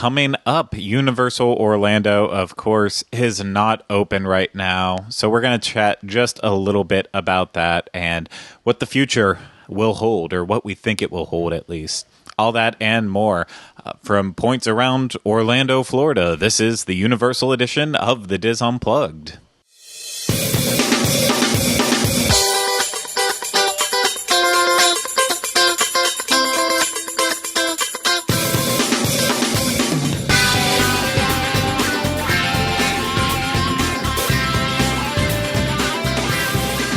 coming up. Universal Orlando, of course, is not open right now. So we're going to chat just a little bit about that and what the future will hold, or what we think it will hold at least. All that and more from points around Orlando, Florida. This is the Universal edition of the Diz Unplugged.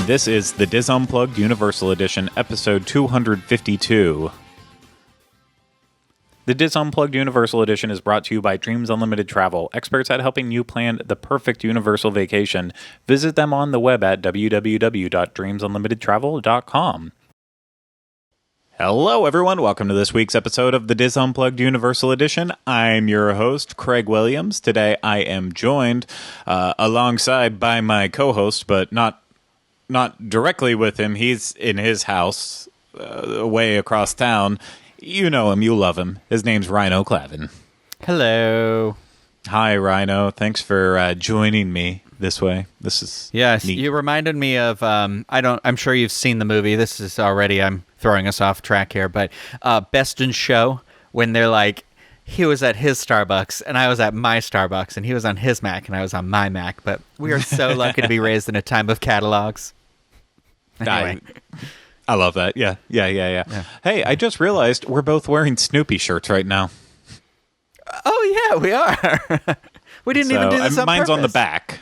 This is the Diz Unplugged Universal Edition, episode 252. The Diz Unplugged Universal Edition is brought to you by Dreams Unlimited Travel, experts at helping you plan the perfect Universal vacation. Visit them on the web at www.dreamsunlimitedtravel.com. Hello, everyone. Welcome to this week's episode of the Diz Unplugged Universal Edition. I'm your host, Craig Williams. Today, I am joined alongside by my co-host, but not directly with him. He's in his house way across town. You know him. You love him. His name's Ryno Clavin. Hello. Hi, Ryno. Thanks for joining me this way. This is neat. You reminded me of I'm sure you've seen the movie. This is already, I'm throwing us off track here, but Best in Show, when they're like, he was at his Starbucks and I was at my Starbucks, and he was on his Mac and I was on my Mac, but we are so lucky to be raised in a time of catalogs. Anyway. I love that. Yeah. Hey, I just realized we're both wearing Snoopy shirts right now. Oh, yeah, we are. We didn't even do this on mine's purpose. on the back.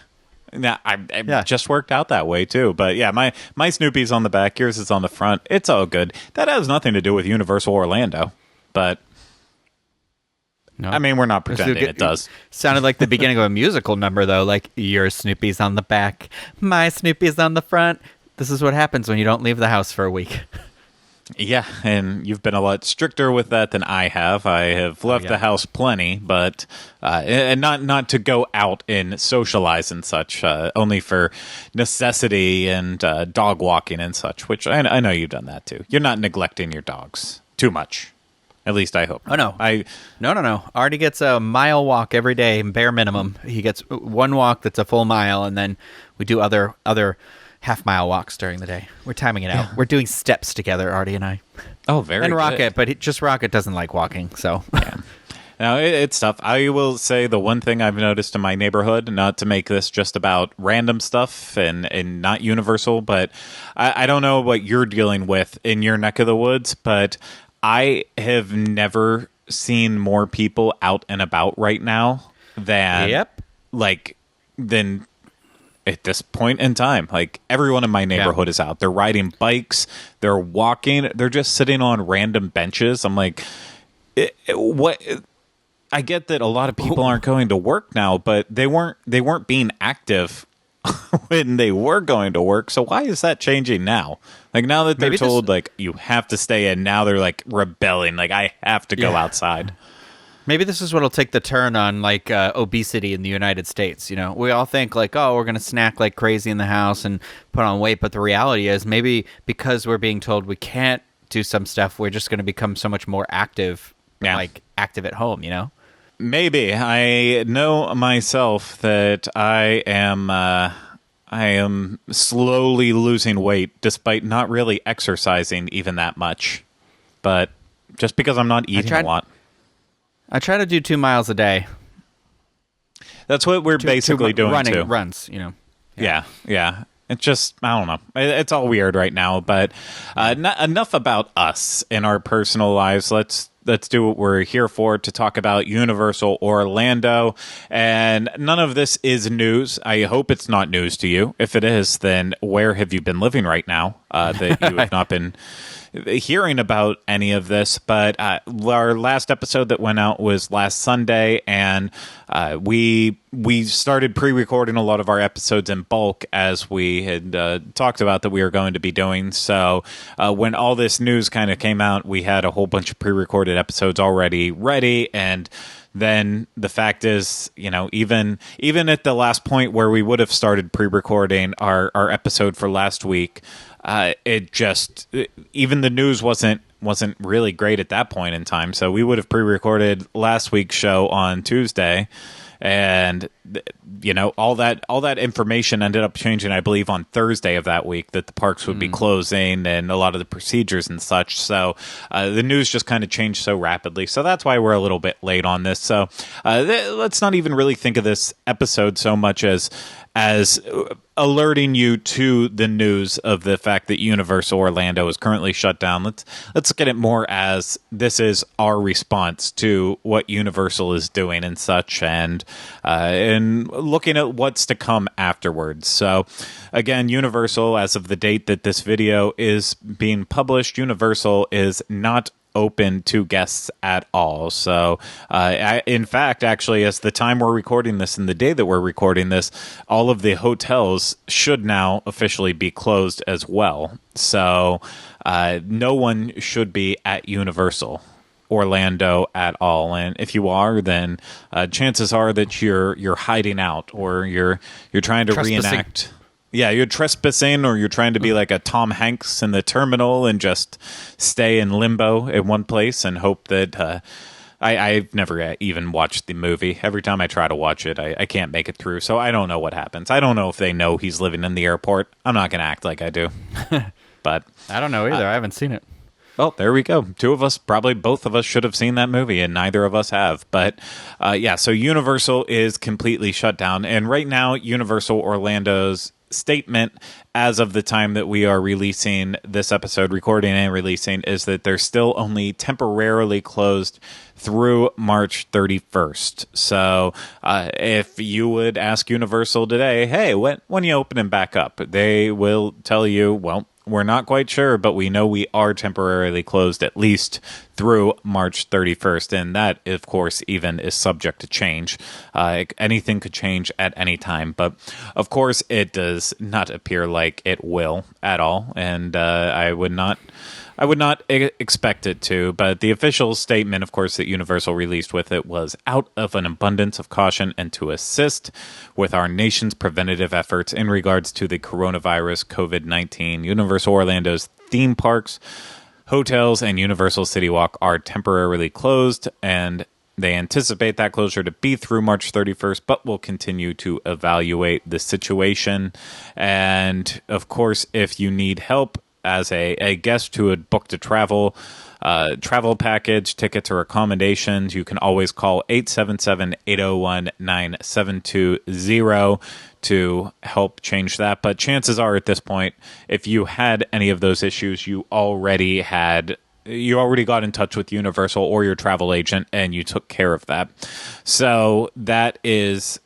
Now, I just worked out that way, too. But yeah, my Snoopy's on the back. Yours is on the front. It's all good. That has nothing to do with Universal Orlando. But, no. I mean, we're not pretending it does. Sounded like the beginning of a musical number, though. Like, your Snoopy's on the back, my Snoopy's on the front. This is what happens when you don't leave the house for a week. Yeah, and you've been a lot stricter with that than I have. I have left the house plenty, but and not to go out and socialize and such, only for necessity and dog walking and such, which I know you've done that too. You're not neglecting your dogs too much. At least I hope. Oh, no. No. Artie gets a mile walk every day, bare minimum. He gets one walk that's a full mile, and then we do other half-mile walks during the day. We're timing it out. We're doing steps together, Artie and I. Oh, very good. And Rocket, but just Rocket doesn't like walking, so. Yeah. Now, it's tough. I will say the one thing I've noticed in my neighborhood, not to make this just about random stuff and not universal, but I don't know what you're dealing with in your neck of the woods, but I have never seen more people out and about right now than at this point in time. Like, everyone in my neighborhood is out. They're riding bikes. They're walking. They're just sitting on random benches. I'm like, what? I get that a lot of people aren't going to work now, but they weren't being active when they were going to work. So why is that changing now? Like, now that they're told, like, you have to stay in, now they're, like, rebelling. Like, I have to go outside. Maybe this is what'll take the turn on, like, obesity in the United States. You know, we all think, like, oh, we're going to snack like crazy in the house and put on weight. But the reality is, maybe because we're being told we can't do some stuff, we're just going to become so much more active, like active at home, you know? Maybe. I know myself that I am slowly losing weight despite not really exercising even that much. But just because I'm not eating a lot. I try to do 2 miles a day. That's what we're basically doing too. Runs, you know. Yeah. It's just, I don't know. It's all weird right now, but enough about us in our personal lives. Let's do what we're here for, to talk about Universal Orlando. And none of this is news. I hope it's not news to you. If it is, then where have you been living right now that you have not been hearing about any of this? But our last episode that went out was last Sunday, and we started pre-recording a lot of our episodes in bulk, as we had talked about that we were going to be doing. So when all this news kind of came out, we had a whole bunch of pre-recorded episodes already ready. And then the fact is, you know, even at the last point where we would have started pre-recording our episode for last week, even the news wasn't wasn't really great at that point in time. So we would have pre-recorded last week's show on Tuesday, and all that information ended up changing, I believe, on Thursday of that week, that the parks would be closing and a lot of the procedures and such. So the news just kind of changed so rapidly. So that's why we're a little bit late on this. So let's not even really think of this episode so much as alerting you to the news of the fact that Universal Orlando is currently shut down. Let's look at it more as this is our response to what Universal is doing and such, and looking at what's to come afterwards. So again, Universal, as of the date that this video is being published, Universal is not open to guests at all. So in fact, actually, as the time we're recording this and the day that we're recording this, all of the hotels should now officially be closed as well. So no one should be at Universal Orlando at all, and if you are, then chances are that you're hiding out, or you're trying to reenact. Yeah, you're trespassing, or you're trying to be like a Tom Hanks in the terminal and just stay in limbo in one place and hope that... I've never even watched the movie. Every time I try to watch it, I can't make it through, so I don't know what happens. I don't know if they know he's living in the airport. I'm not going to act like I do. But I don't know either. I haven't seen it. Well, there we go. Two of us, probably both of us, should have seen that movie, and neither of us have. But so Universal is completely shut down. And right now, Universal Orlando's statement, as of the time that we are releasing this episode, recording and releasing, is that they're still only temporarily closed through March 31st. So if you would ask Universal today, hey, when are you opening back up? They will tell you, well, we're not quite sure, but we know we are temporarily closed at least through March 31st. And that, of course, even is subject to change. Anything could change at any time. But, of course, it does not appear like it will at all. And I would not expect it to, but the official statement, of course, that Universal released with it was, out of an abundance of caution and to assist with our nation's preventative efforts in regards to the coronavirus COVID-19, Universal Orlando's theme parks, hotels, and Universal City Walk are temporarily closed, and they anticipate that closure to be through March 31st, but will continue to evaluate the situation. And, of course, if you need help as a guest who had booked a travel package, tickets, or accommodations, you can always call 877-801-9720 to help change that. But chances are at this point, if you had any of those issues, you already got in touch with Universal or your travel agent, and you took care of that. So that is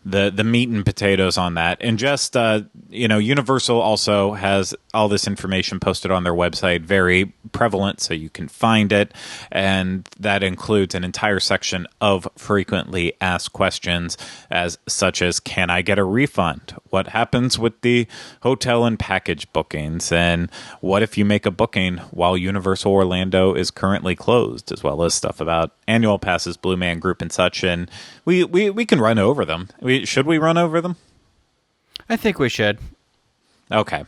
the meat and potatoes on that. And just, Universal also has all this information posted on their website, very prevalent, so you can find it. And that includes an entire section of frequently asked questions, such as, can I get a refund? What happens with the hotel and package bookings? And what if you make a booking while Universal Orlando is currently closed? As well as stuff about annual passes, Blue Man Group, and such. And we can run over them. Should we run over them? I think we should. Okay.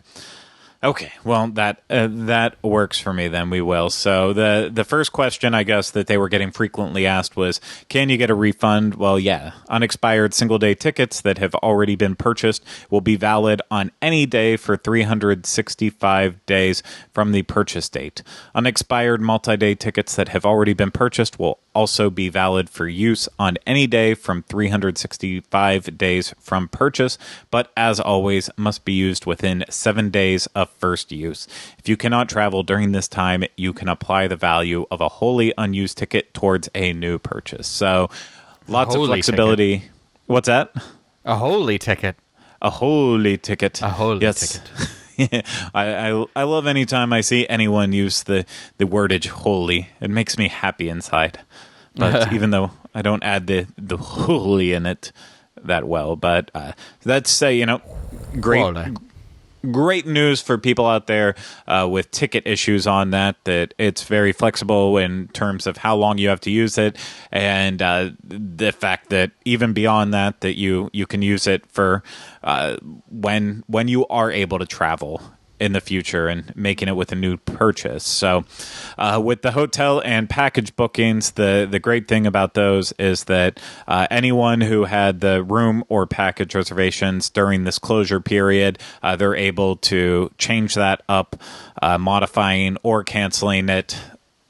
Well, that works for me. Then we will. So the first question, I guess, that they were getting frequently asked was, can you get a refund? Well, yeah. Unexpired single-day tickets that have already been purchased will be valid on any day for 365 days from the purchase date. Unexpired multi-day tickets that have already been purchased will also be valid for use on any day from 365 days from purchase, but as always, must be used within 7 days of first use. If you cannot travel during this time, you can apply the value of a wholly unused ticket towards a new purchase. So lots of flexibility. Ticket. What's that? A holy ticket. A holy ticket. A holy ticket. Yeah, I love any time I see anyone use the wordage holy. It makes me happy inside. But even though I don't add the holy in it that well, but that's great news for people out there with ticket issues on that it's very flexible in terms of how long you have to use it, and the fact that even beyond that you can use it for when you are able to travel in the future and making it with a new purchase. So with the hotel and package bookings, the great thing about those is that anyone who had the room or package reservations during this closure period, they're able to change that up, modifying or canceling it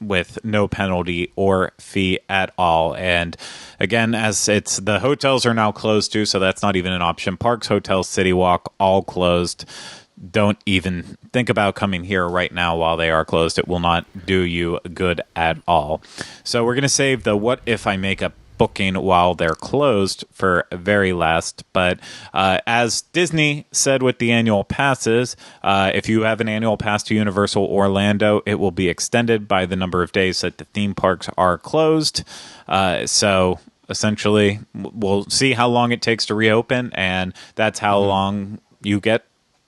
with no penalty or fee at all. And again, as it's the hotels are now closed too, so that's not even an option. Parks, hotels, City Walk, all closed. Don't even think about coming here right now while they are closed. It will not do you good at all. So we're going to save the what if I make a booking while they're closed for very last. But as Disney said with the annual passes, if you have an annual pass to Universal Orlando, it will be extended by the number of days that the theme parks are closed. So essentially, we'll see how long it takes to reopen, and that's how long you get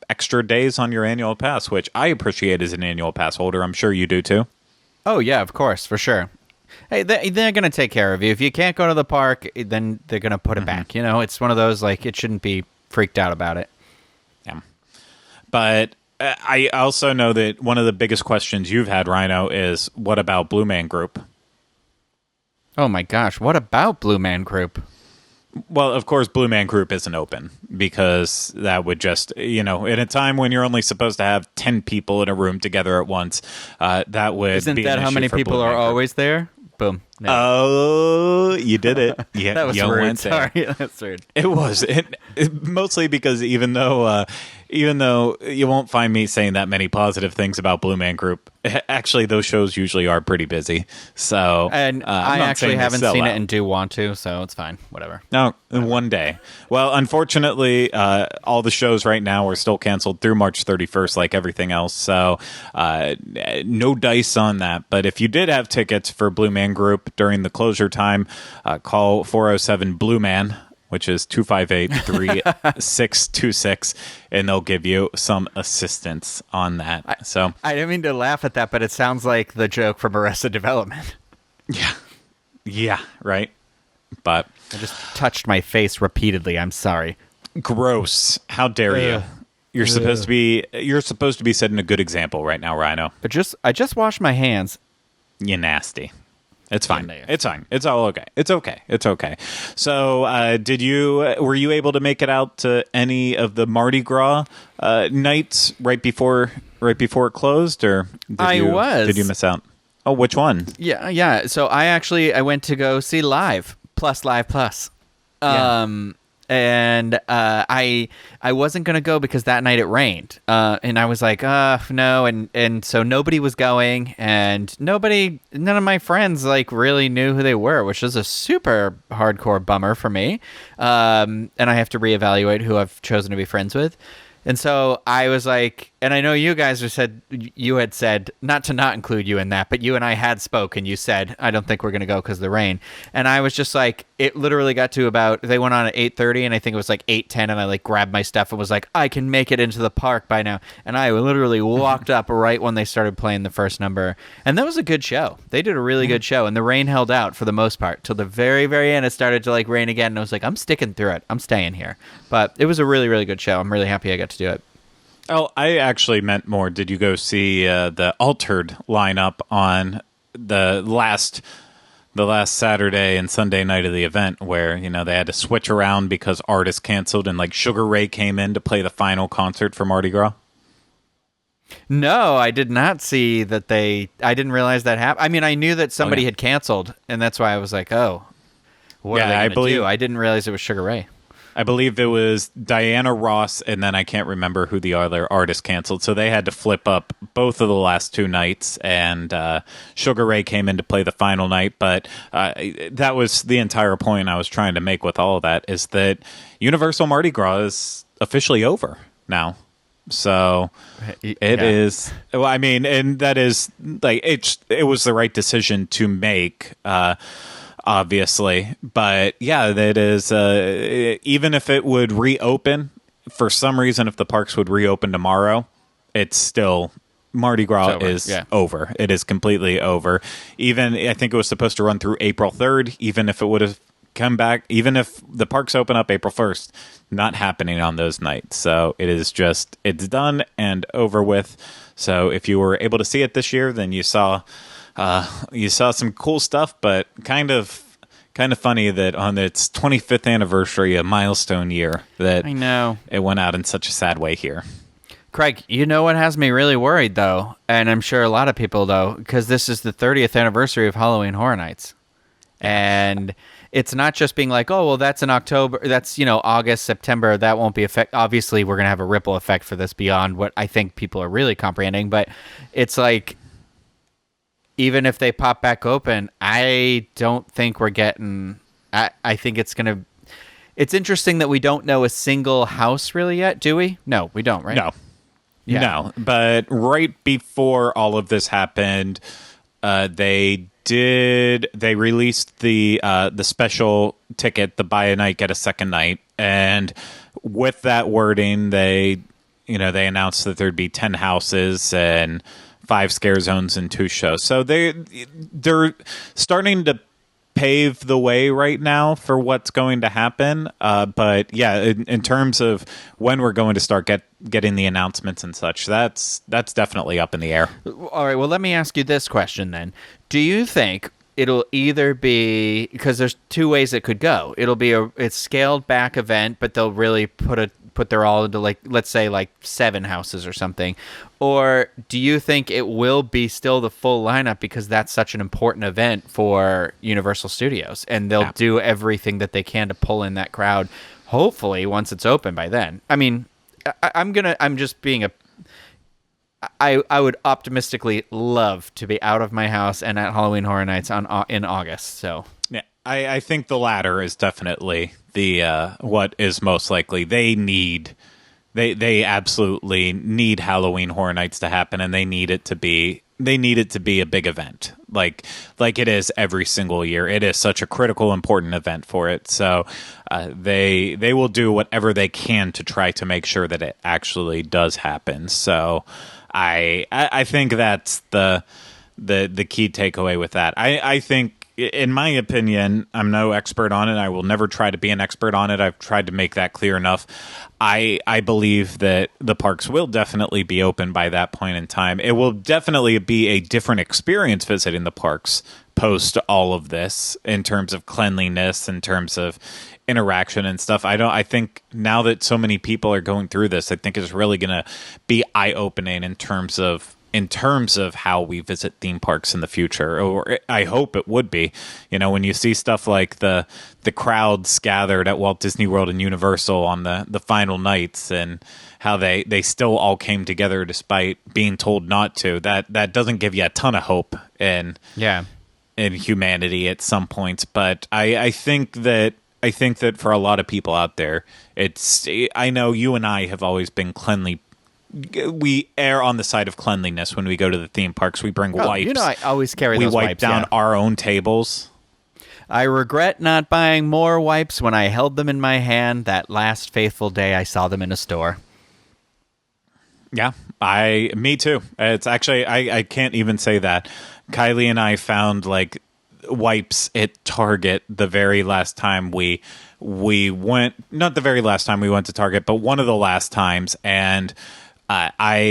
extra days on your annual pass, which I appreciate as an annual pass holder. I'm sure you do too. Oh, yeah, of course, for sure. Hey, they're going to take care of you. If you can't go to the park, then they're going to put it back. You know, it's one of those, like, it shouldn't be freaked out about it. Yeah. But I also know that one of the biggest questions you've had, Ryno, is what about Blue Man Group? Oh, my gosh. What about Blue Man Group? Well, of course, Blue Man Group isn't open because that would just, in a time when you're only supposed to have 10 people in a room together at once, that would Isn't be that an how issue many for people Blue are Man Group. always there? Boom. No. Oh, you did it. Yeah, That was you rude. went there. Sorry, that's rude. It was mostly because even though you won't find me saying that many positive things about Blue Man Group, actually those shows usually are pretty busy. So And I'm I not actually saying they haven't sell seen out. it and do want to, so it's fine. Whatever. No, one day. Well, unfortunately, all the shows right now are still canceled through March 31st, like everything else. So no dice on that. But if you did have tickets for Blue Man Group during the closure time, call 407 Blue Man, which is 258-3626, and they'll give you some assistance on that. I didn't mean to laugh at that, but it sounds like the joke from Arrested Development. Yeah, right. But I just touched my face repeatedly. I'm sorry. gross. How dare you? You're supposed to be setting a good example right now, Ryno. I just washed my hands. You nasty. It's fine. Yeah. It's fine. It's all okay. It's okay. It's okay. So, were you able to make it out to any of the Mardi Gras nights right before it closed, or Did you miss out? Oh, which one? Yeah. So I went to go see Live Plus. And I wasn't gonna go because that night it rained, and I was like, no, and so nobody was going, and none of my friends like really knew who they were, which is a super hardcore bummer for me. And I have to reevaluate who I've chosen to be friends with. And so I was like, and I know you guys you had said not to not include you in that, but you and I had spoken. You said, I don't think we're going to go because of the rain. And I was just like, it literally got to they went on at 8:30, and I think it was like 8:10, and I like grabbed my stuff and was like, I can make it into the park by now. And I literally walked up right when they started playing the first number. And that was a good show. They did a really good show, and the rain held out for the most part till the very, very end. It started to like rain again, and I was like, I'm sticking through it. I'm staying here. But it was a really, really good show. I'm really happy I got to do it. Oh, I actually meant more. Did you go see the altered lineup on the last Saturday and Sunday night of the event, where they had to switch around because artists canceled, and like Sugar Ray came in to play the final concert for Mardi Gras? No, I did not see that. I didn't realize that happened. I mean, I knew that somebody had canceled, and that's why I was like, oh, what are they going to do? I didn't realize it was Sugar Ray. I believe it was Diana Ross, and then I can't remember who the other artist canceled. So they had to flip up both of the last two nights, and Sugar Ray came in to play the final night. But that was the entire point I was trying to make with all of that, is that Universal Mardi Gras is officially over now. So it is. Well, I mean, and that is like it was the right decision to make. Obviously, but yeah, that is even if it would reopen for some reason, if the parks would reopen tomorrow, it's still Mardi Gras is over. It is completely over. Even I think it was supposed to run through April 3rd. Even if it would have come back, even if the parks open up April 1st, not happening on those nights. So it's done and over with. So if you were able to see it this year, then you saw some cool stuff, but kind of funny that on its 25th anniversary, a milestone year, that I know it went out in such a sad way here. Craig, you know what has me really worried, though, and I'm sure a lot of people, though, because this is the 30th anniversary of Halloween Horror Nights. And it's not just being like, oh, well, that's in October, that's, August, September, that won't be effect. Obviously, we're going to have a ripple effect for this beyond what I think people are really comprehending, but it's like, even if they pop back open, I don't think we're getting, I think it's interesting that we don't know a single house really yet, do we? No, we don't, right? No. Yeah. No, but right before all of this happened, they released the special ticket, the buy a night get a second night, and with that wording, they announced that there'd be 10 houses and 5 scare zones and 2 shows. So they're starting to pave the way right now for what's going to happen. But yeah, in terms of when we're going to start getting the announcements and such, that's definitely up in the air. All right. Well, let me ask you this question then. Do you think it'll either be, because there's 2 ways it could go. It'll be it's scaled back event, but they'll really put their all into, like, let's say like 7 houses or something. Or do you think it will be still the full lineup because that's such an important event for Universal Studios, and they'll do everything that they can to pull in that crowd, hopefully once it's open by then? I mean, I'm just being I would optimistically love to be out of my house and at Halloween Horror Nights in August. So yeah, I think the latter is definitely the what is most likely. They absolutely need Halloween Horror Nights to happen, and they need it to be a big event, like it is every single year. It is such a critical, important event for it. So they will do whatever they can to try to make sure that it actually does happen. So I think that's the key takeaway with that. I think, in my opinion, I'm no expert on it. I will never try to be an expert on it. I've tried to make that clear enough. I believe that the parks will definitely be open by that point in time. It will definitely be a different experience visiting the parks post all of this, in terms of cleanliness, in terms of interaction and stuff. I think now that so many people are going through this, I think it's really going to be eye-opening in terms of how we visit theme parks in the future, or I hope it would be. When you see stuff like the crowds gathered at Walt Disney World and Universal on the final nights, and how they still all came together despite being told not to, that doesn't give you a ton of hope in humanity at some points. But I think that for a lot of people out there, I know you and I have always been cleanly. We err on the side of cleanliness when we go to the theme parks. We bring wipes. I always carry those wipes. We wipe down our own tables. I regret not buying more wipes when I held them in my hand that last faithful day I saw them in a store. Yeah, me too. It's actually, I can't even say that. Kylie and I found like wipes at Target the very last time we went, not the very last time we went to Target, but one of the last times, and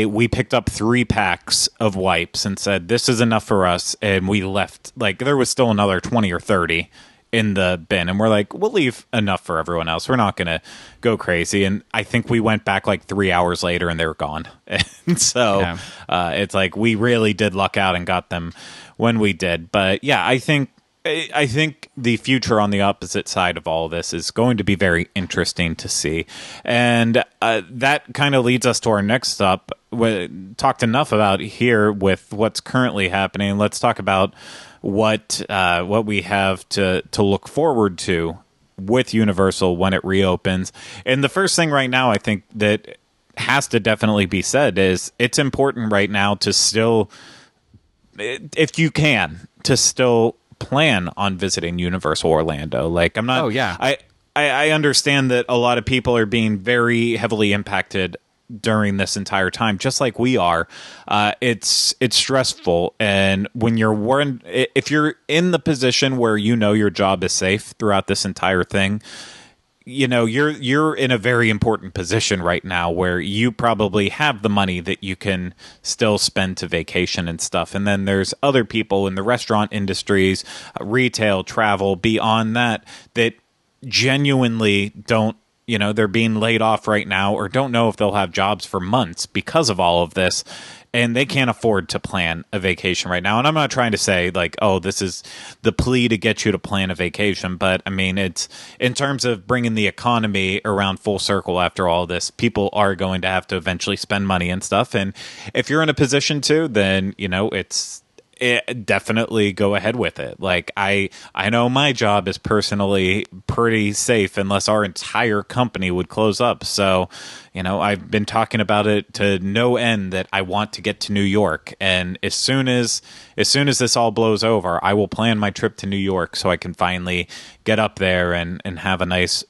we picked up 3 packs of wipes and said, this is enough for us. And we left, like, there was still another 20 or 30 in the bin. And we're like, we'll leave enough for everyone else. We're not going to go crazy. And I think we went back like 3 hours later and they were gone. And so it's like, we really did luck out and got them when we did. But yeah, I think the future on the opposite side of all of this is going to be very interesting to see. And that kind of leads us to our next stop. We talked enough about here with what's currently happening. Let's talk about what we have to look forward to with Universal when it reopens. And the first thing right now I think that has to definitely be said is it's important right now to still, if you can, to still plan on visiting Universal Orlando. Like, I'm not. Oh yeah. I understand that a lot of people are being very heavily impacted during this entire time, just like we are. It's stressful, and when if you're in the position where you know your job is safe throughout this entire thing, you know, you're in a very important position right now where you probably have the money that you can still spend to vacation and stuff. And then there's other people in the restaurant industries, retail, travel, beyond that, that genuinely don't, you know, they're being laid off right now or don't know if they'll have jobs for months because of all of this. And they can't afford to plan a vacation right now. And I'm not trying to say like, oh, this is the plea to get you to plan a vacation. But I mean, it's in terms of bringing the economy around full circle after all this, people are going to have to eventually spend money and stuff. And if you're in a position to, then, you know, definitely go ahead with it. Like I know my job is personally pretty safe unless our entire company would close up. So, you know, I've been talking about it to no end that I want to get to New York, and as soon as this all blows over, I will plan my trip to New York so I can finally get up there and have a nice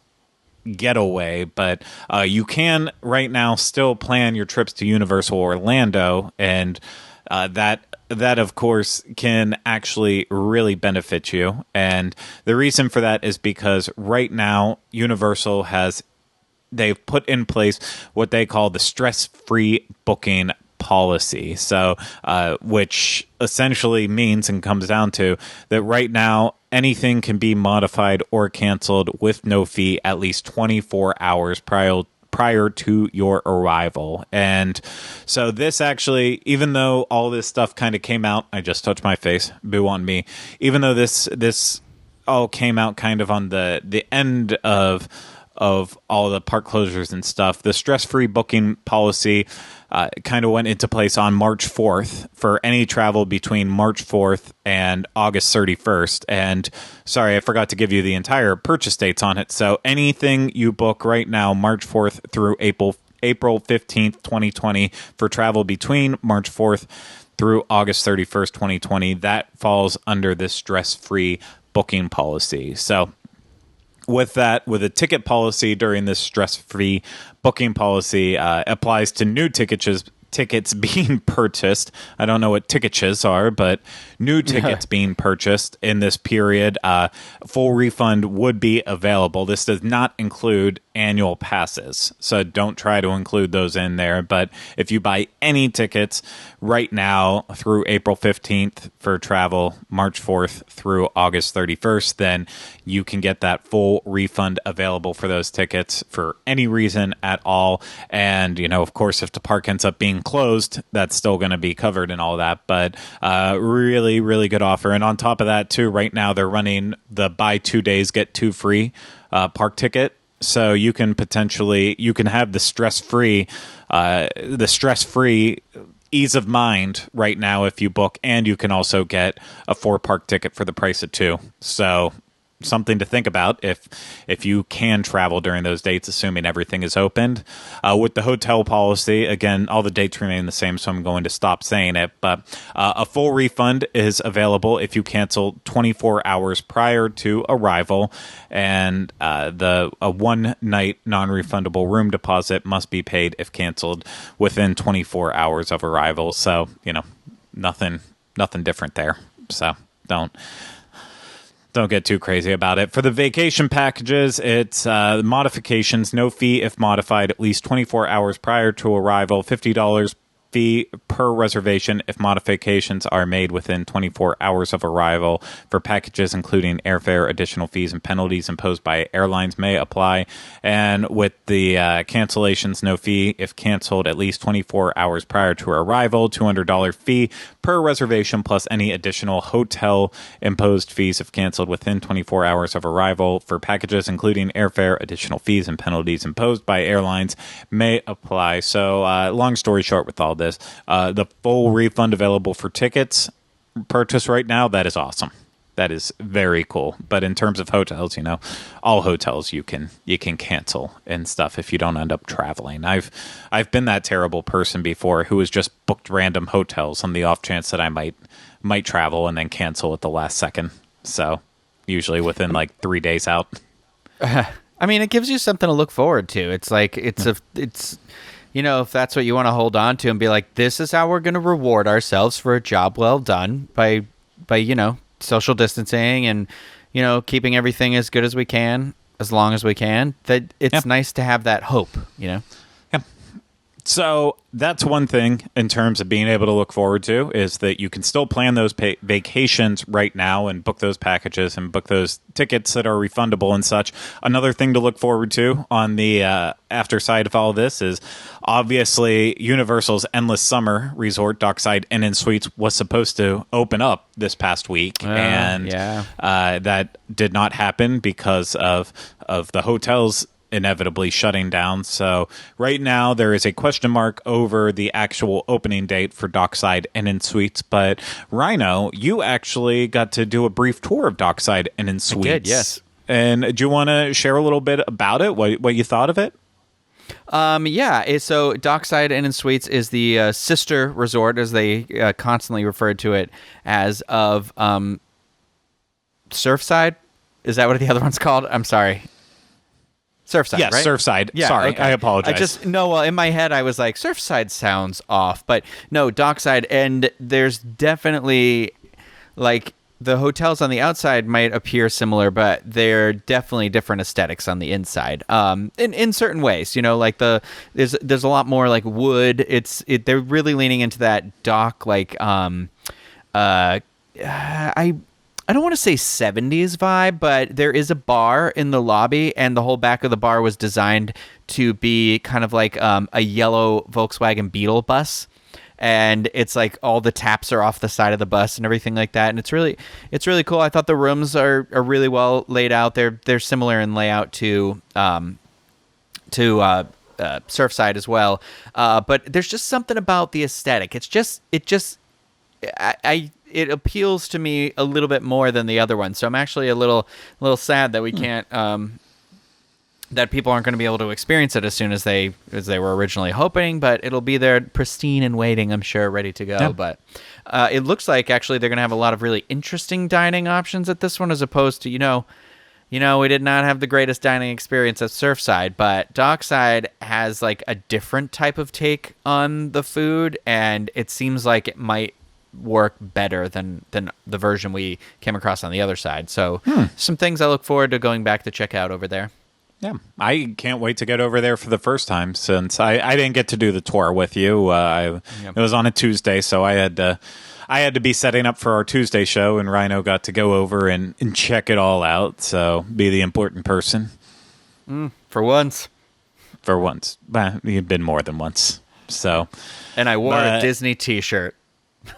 getaway. But you can right now still plan your trips to Universal Orlando, and that of course can actually really benefit you. And the reason for that is because right now Universal they've put in place what they call the stress-free booking policy. So which essentially means and comes down to that right now anything can be modified or canceled with no fee at least 24 hours prior to your arrival. And so this actually, even though all this stuff kind of came out, I just touched my face, boo on me, even though this all came out kind of on the end of all the park closures and stuff, the stress-free booking policy kind of went into place on March 4th for any travel between March 4th and August 31st. And sorry, I forgot to give you the entire purchase dates on it. So anything you book right now, March 4th through April 15th, 2020, for travel between March 4th through August 31st, 2020, that falls under this stress-free booking policy. So with a ticket policy during this stress-free booking policy applies to new tickets being purchased. I don't know what tickets are, but new tickets being purchased in this period, full refund would be available. This does not include annual passes, so don't try to include those in there. But if you buy any tickets right now through April 15th for travel, March 4th through August 31st, then you can get that full refund available for those tickets for any reason at all. And, you know, of course, if the park ends up being closed, that's still going to be covered and all that. But really, really good offer. And on top of that, too, right now they're running the buy 2 days, get 2 free park ticket. So you can have the stress-free ease of mind right now if you book, and you can also get a 4-park ticket for the price of 2. So something to think about if you can travel during those dates, assuming everything is opened. With the hotel policy, again, all the dates remain the same, so I'm going to stop saying it. But a full refund is available if you cancel 24 hours prior to arrival, and a one-night non-refundable room deposit must be paid if canceled within 24 hours of arrival. So, you know, nothing different there. So don't get too crazy about it. For the vacation packages, it's modifications, no fee if modified at least 24 hours prior to arrival, $50 fee per reservation if modifications are made within 24 hours of arrival. For packages including airfare, additional fees and penalties imposed by airlines may apply. And with the cancellations, no fee if canceled at least 24 hours prior to arrival, $200 fee per reservation plus any additional hotel imposed fees if canceled within 24 hours of arrival. For packages including airfare, additional fees and penalties imposed by airlines may apply. So long story short with all this, the full refund available for tickets purchased right now, that is awesome. That is very cool. But in terms of hotels, you know, all hotels you can cancel and stuff if you don't end up traveling. I've been that terrible person before who has just booked random hotels on the off chance that I might travel and then cancel at the last second. So usually within like 3 days out. I mean, it gives you something to look forward to. It's like if that's what you want to hold on to and be like, this is how we're going to reward ourselves for a job well done by social distancing and, keeping everything as good as we can, as long as we can, that it's nice to have that hope, Yeah. So that's one thing in terms of being able to look forward to, is that you can still plan those vacations right now and book those packages and book those tickets that are refundable and such. Another thing to look forward to on the after side of all of this is obviously Universal's Endless Summer Resort, Dockside Inn and Suites, was supposed to open up this past week. That did not happen because of the hotels inevitably shutting down. So right now there is a question mark over the actual opening date for Dockside Inn and Suites. But Ryno, you actually got to do a brief tour of Dockside Inn and Suites. I did, yes. And do you want to share a little bit about it? What you thought of it? So Dockside Inn and Suites is the sister resort, as they constantly referred to it as, of Surfside. Is that what the other one's called? I'm sorry. Surfside, yes, right? Surfside. Yeah, sorry, okay. I apologize. In my head I was like, Surfside sounds off, but no, Dockside, and there's definitely, like, the hotels on the outside might appear similar, but they're definitely different aesthetics on the inside. In certain ways, like there's a lot more like wood. They're really leaning into that dock, like I don't want to say 70s vibe, but there is a bar in the lobby, and the whole back of the bar was designed to be kind of like a yellow Volkswagen Beetle bus. And it's like all the taps are off the side of the bus and everything like that. And it's really cool. I thought the rooms are really well laid out. They're similar in layout to Surfside as well. But there's just something about the aesthetic. It appeals to me a little bit more than the other one. So I'm actually a little sad that we can't, that people aren't going to be able to experience it as soon as they were originally hoping, but it'll be there pristine and waiting, I'm sure, ready to go. Yeah. But it looks like actually they're going to have a lot of really interesting dining options at this one, as opposed to, we did not have the greatest dining experience at Surfside, but Dockside has like a different type of take on the food, and it seems like it might work better than the version we came across on the other side. So some things I look forward to going back to check out over there. Yeah, I can't wait to get over there for the first time, since I didn't get to do the tour with you. It was on a Tuesday, so I had to be setting up for our Tuesday show, and Ryno got to go over and check it all out, so be the important person. For once. But you've been more than once. So, and I wore a Disney t-shirt.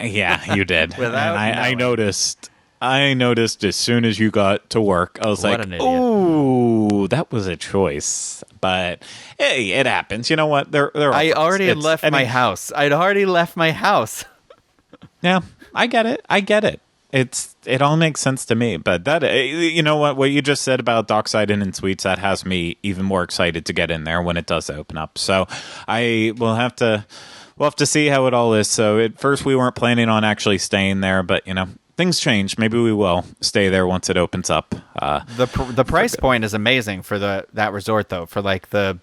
Yeah, you did. And I noticed as soon as you got to work, I was like, "Oh, that was a choice." But hey, it happens. You know what? I already had left my house. I'd already left my house. Yeah, I get it. It all makes sense to me. But that, you know what you just said about Dockside Inn and Suites, that has me even more excited to get in there when it does open up. So we'll have to see how it all is. So at first we weren't planning on actually staying there, but things change. Maybe we will stay there once it opens up. The price point is amazing for that resort, though. For like the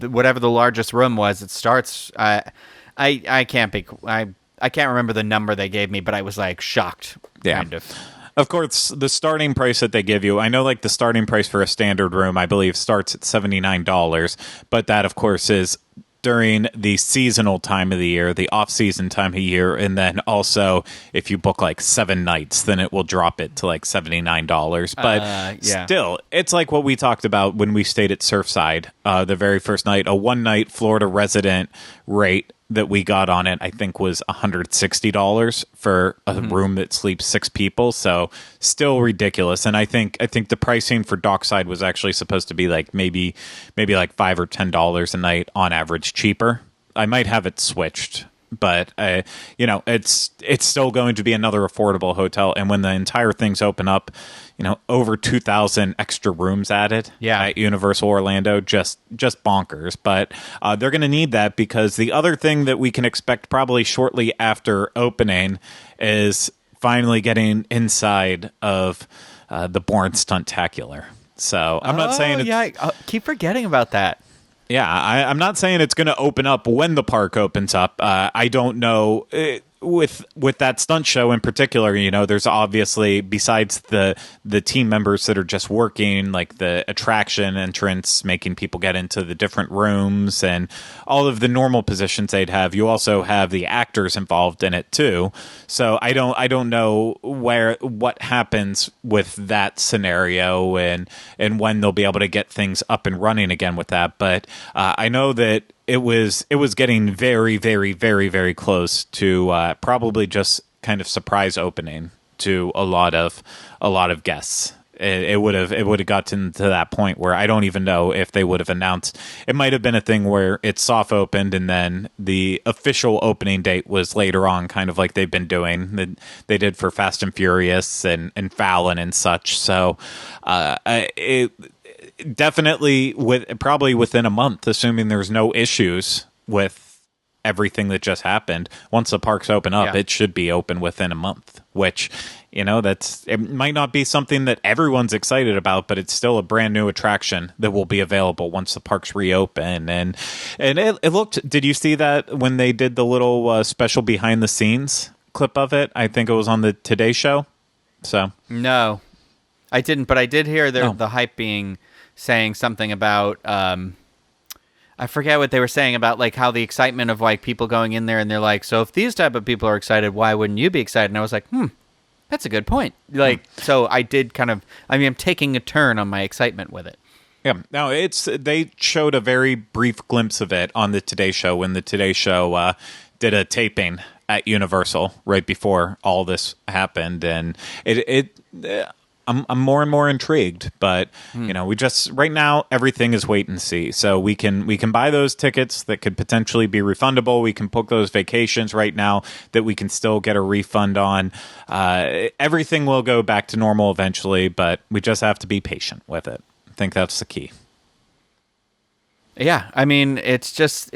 whatever the largest room was, it starts. I can't remember the number they gave me, but I was like shocked. Yeah. Kind of. Of course, the starting price that they give you, I know like the starting price for a standard room, I believe, starts at $79, but that, of course, is during the seasonal time of the year, the off-season time of year, and then also if you book like 7 nights, then it will drop it to like $79. But still, it's like what we talked about when we stayed at Surfside the very first night. A one-night Florida resident rate that we got on it, I think, was $160 for a room that sleeps 6 people. So still ridiculous. And I think the pricing for Dockside was actually supposed to be like maybe like $5 or $10 a night on average cheaper. I might have it switched, but it's still going to be another affordable hotel. And when the entire thing's open up, over 2,000 extra rooms added at Universal Orlando, just bonkers. But they're going to need that, because the other thing that we can expect probably shortly after opening is finally getting inside of the Bourne Stuntacular. So I'm not saying it's... I keep forgetting about that. Yeah, I'm not saying it's going to open up when the park opens up. I don't know. With that stunt show in particular, there's obviously, besides the team members that are just working, like the attraction entrance, making people get into the different rooms and all of the normal positions they'd have, you also have the actors involved in it too. So I don't know what happens with that scenario and when they'll be able to get things up and running again with that. But I know that it was getting very, very, very, very close to probably just kind of surprise opening to a lot of guests. It would have gotten to that point where I don't even know if they would have announced. It might have been a thing where it soft opened and then the official opening date was later on, kind of like they've been doing. They did for Fast and Furious and Fallon and such. So it definitely probably within a month, assuming there's no issues with everything that just happened. Once the parks open up, It should be open within a month, which, it might not be something that everyone's excited about, but it's still a brand new attraction that will be available once the parks reopen. And it looked, did you see that when they did the little special behind the scenes clip of it? I think it was on the Today Show. So no, I didn't, but I did hear the hype being saying something about I forget what they were saying about like how the excitement of like people going in there and they're like, so if these type of people are excited, why wouldn't you be excited? And I was like, that's a good point. Like, so I did I'm taking a turn on my excitement with it. Yeah, no, they showed a very brief glimpse of it on the Today Show when the Today Show did a taping at Universal right before all this happened, and I'm more and more intrigued, but we just right now everything is wait and see. So we can buy those tickets that could potentially be refundable. We can book those vacations right now that we can still get a refund on. Everything will go back to normal eventually, but we just have to be patient with it. I think that's the key. Yeah, I mean, it's just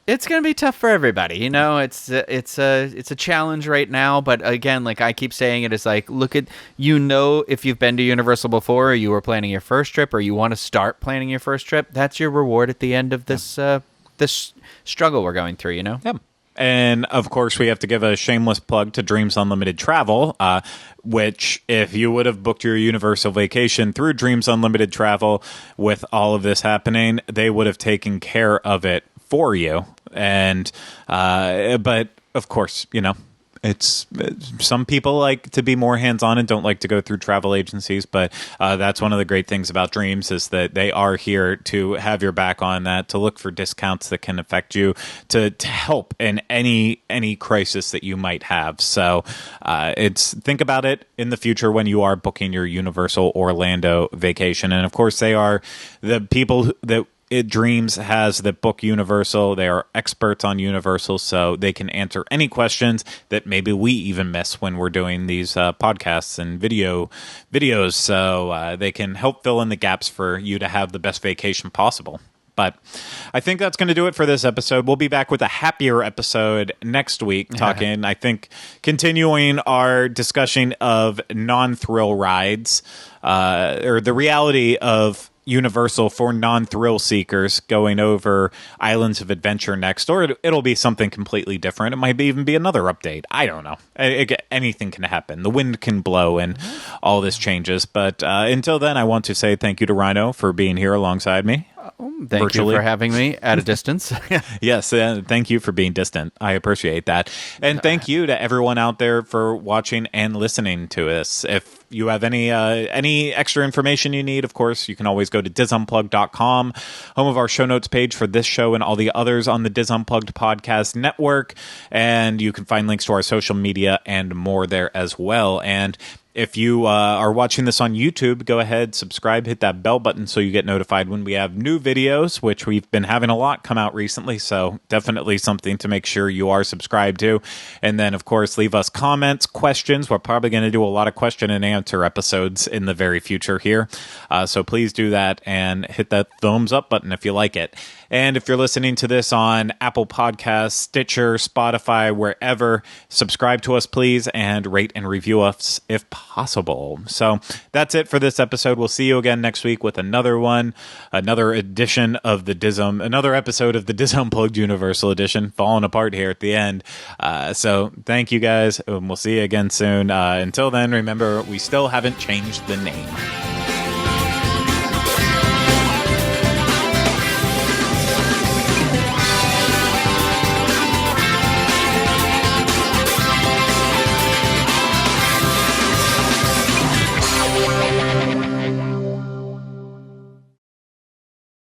it's going to be tough for everybody. It's a challenge right now. But again, like I keep saying, it is like, look at, if you've been to Universal before, or you were planning your first trip, or you want to start planning your first trip, that's your reward at the end of this this struggle we're going through. Yep. And, of course, we have to give a shameless plug to Dreams Unlimited Travel, which, if you would have booked your Universal vacation through Dreams Unlimited Travel with all of this happening, they would have taken care of it for you. And but, of course, it's some people like to be more hands-on and don't like to go through travel agencies, but that's one of the great things about Dreams is that they are here to have your back on that, to look for discounts that can affect you, to help in any crisis that you might have. So think about it in the future when you are booking your Universal Orlando vacation. And of course, they are the people that Dreams has that book Universal. They are experts on Universal, so they can answer any questions that maybe we even miss when we're doing these podcasts and videos. So they can help fill in the gaps for you to have the best vacation possible. But I think that's going to do it for this episode. We'll be back with a happier episode next week, talking, I think, continuing our discussion of non-thrill rides, or the reality of Universal for non-thrill seekers, going over Islands of Adventure next, or it'll be something completely different. It might even be another update. I don't know. Anything can happen. The wind can blow and all this changes. But until then, I want to say thank you to Ryno for being here alongside me. Thank you for having me at a distance. Yes, thank you for being distant. I appreciate that. And thank you to everyone out there for watching and listening to us. If you have any extra information you need, of course, you can always go to disunplugged.com, home of our show notes page for this show and all the others on the Dis Unplugged podcast network. And you can find links to our social media and more there as well. And if you are watching this on YouTube, go ahead, subscribe, hit that bell button so you get notified when we have new videos, which we've been having a lot come out recently. So definitely something to make sure you are subscribed to. And then, of course, leave us comments, questions. We're probably going to do a lot of question and answer episodes in the very future here. So please do that and hit that thumbs up button if you like it. And if you're listening to this on Apple Podcasts, Stitcher, Spotify, wherever, subscribe to us, please, and rate and review us if possible. possible. So that's it for this episode. We'll see you again next week with another one, another edition of the Dism, another episode of the Dis Unplugged Universal Edition, falling apart here at the end. So thank you guys, and we'll see you again soon. Until then, remember, we still haven't changed the name.